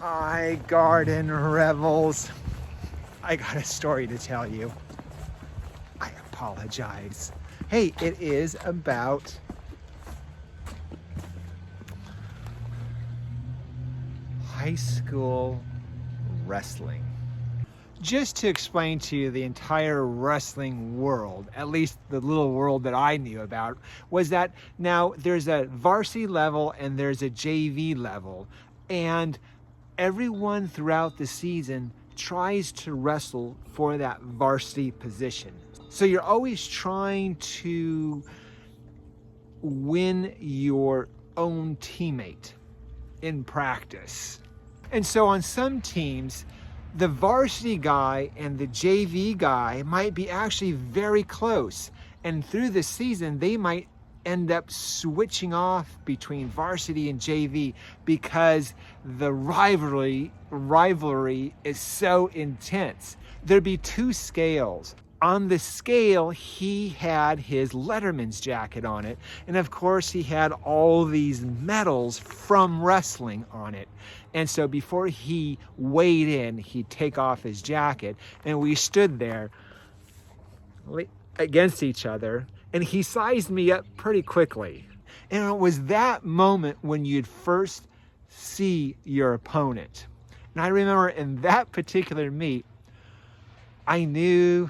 Hi, garden rebels. I got a story to tell you. I apologize. Hey, it is about high school wrestling. Just to explain to you the entire wrestling world, at least the little world that I knew about, was that now there's a varsity level and there's a JV level, and everyone throughout the season tries to wrestle for that varsity position. So you're always trying to win your own teammate in practice. And so on some teams, the varsity guy and the JV guy might be actually very close. And through the season, they might end up switching off between varsity and JV because the rivalry is so intense. There'd be two scales. On the scale, he had his Letterman's jacket on it. And of course, he had all these medals from wrestling on it. And so before he weighed in, he'd take off his jacket. And we stood there against each other. And he sized me up pretty quickly. And it was that moment when you'd first see your opponent. And I remember in that particular meet, I knew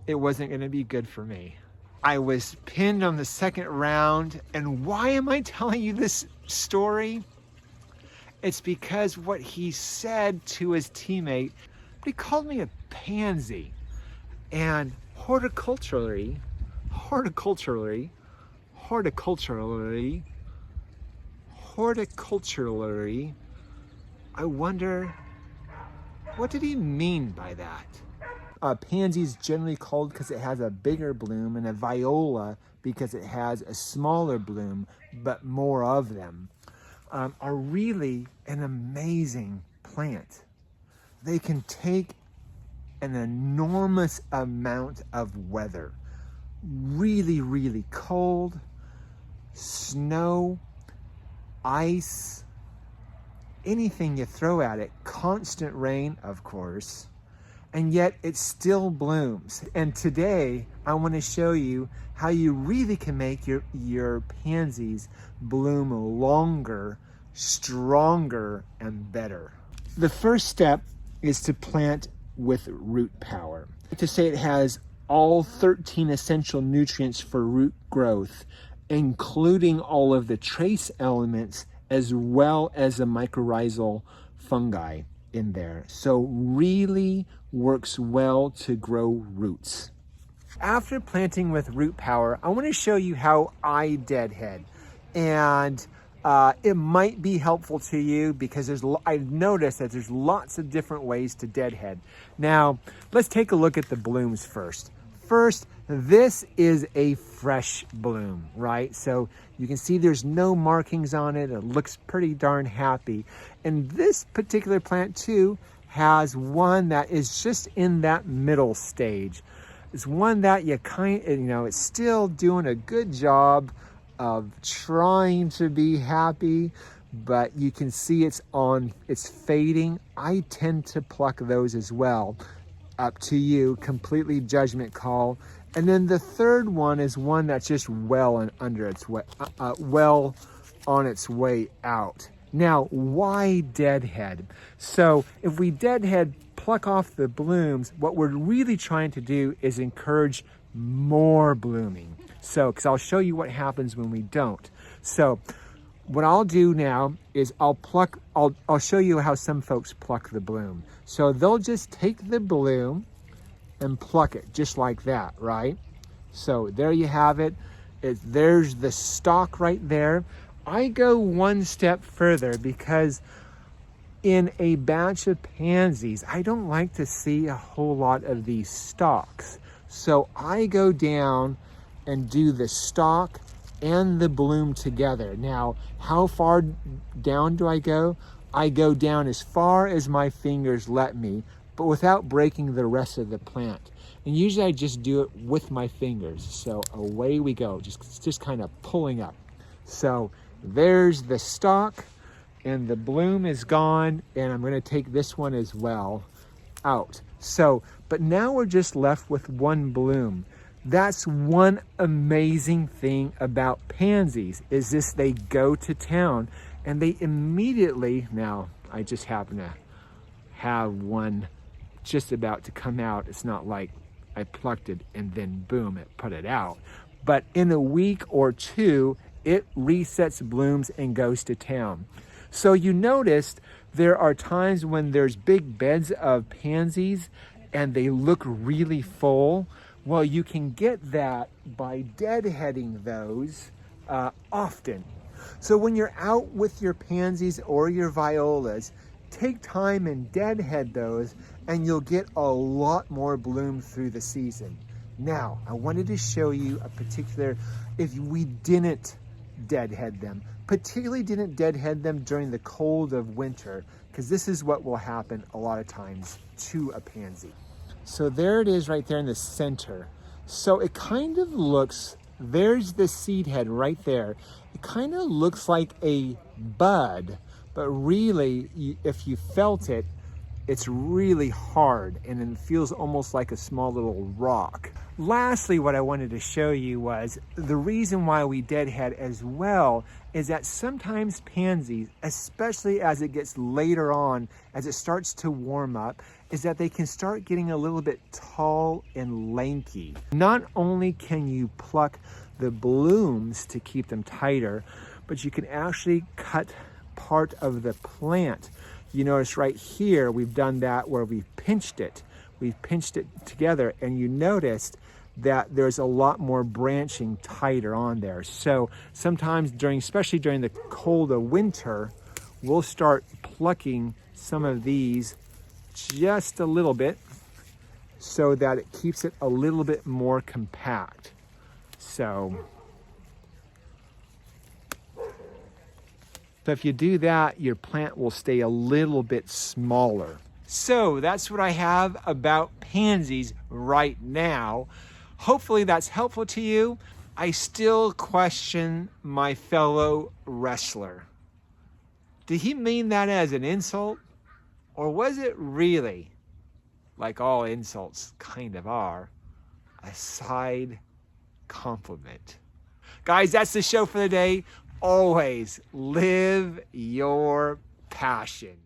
it wasn't going to be good for me. I was pinned on the second round. And why am I telling you this story? It's because what he said to his teammate, he called me a pansy. And horticulturally, I wonder, what did he mean by that? Pansy is generally called because it has a bigger bloom, and a viola because it has a smaller bloom, but more of them, are really an amazing plant. They can take an enormous amount of weather, really, really cold, snow, ice, anything you throw at it, constant rain, of course, and yet it still blooms. And today I want to show you how you really can make your pansies bloom longer, stronger, and better. The first step is to plant with root power. To say it has all 13 essential nutrients for root growth, including all of the trace elements as well as the mycorrhizal fungi in there. So really works well to grow roots. After planting with root power, I want to show you how I deadhead. And it might be helpful to you because I've noticed that there's lots of different ways to deadhead. Now, let's take a look at the blooms first. First, this is a fresh bloom, right? So you can see there's no markings on it. It looks pretty darn happy. And this particular plant too has one that is just in that middle stage. It's one that it's still doing a good job of trying to be happy, but you can see it's fading. I tend to pluck those as well. Up to you, completely judgment call. And then the third one is one that's just well on its way out. Now, why deadhead? So if we deadhead, pluck off the blooms, what we're really trying to do is encourage more blooming. So, because I'll show you what happens when we don't. So what I'll do now is I'll show you how some folks pluck the bloom. So they'll just take the bloom and pluck it just like that, right? So there you have it. There's the stalk right there. I go one step further because in a batch of pansies, I don't like to see a whole lot of these stalks. So I go down and do the stalk and the bloom together. Now, how far down do I go? I go down as far as my fingers let me, but without breaking the rest of the plant. And usually I just do it with my fingers. So away we go, just kind of pulling up. So there's the stalk, and the bloom is gone, and I'm going to take this one as well out. So, but now we're just left with one bloom. That's one amazing thing about pansies, is this: they go to town and they immediately, now I just happen to have one just about to come out. It's not like I plucked it and then boom, it put it out. But in a week or two, it resets blooms and goes to town. So you noticed there are times when there's big beds of pansies and they look really full. Well, you can get that by deadheading those often. So when you're out with your pansies or your violas, take time and deadhead those, and you'll get a lot more bloom through the season. Now, I wanted to show you a particular, if we didn't deadhead them, particularly didn't deadhead them during the cold of winter, because this is what will happen a lot of times to a pansy. So there it is right there in the center. So it kind of looks, there's the seed head right there. It kind of looks like a bud, but really, if you felt it, it's really hard and it feels almost like a small little rock. Lastly, what I wanted to show you was the reason why we deadhead as well is that sometimes pansies, especially as it gets later on, as it starts to warm up, is that they can start getting a little bit tall and lanky. Not only can you pluck the blooms to keep them tighter, but you can actually cut part of the plant. You notice right here, we've done that where we've pinched it. We've pinched it together, and you noticed that there's a lot more branching tighter on there. So sometimes especially during the cold of winter, we'll start plucking some of these just a little bit so that it keeps it a little bit more compact. So if you do that, your plant will stay a little bit smaller. So that's what I have about pansies right now. Hopefully that's helpful to you. I still question my fellow wrestler. Did he mean that as an insult? Or was it really, like all insults kind of are, a side compliment? Guys, that's the show for the day. Always live your passion.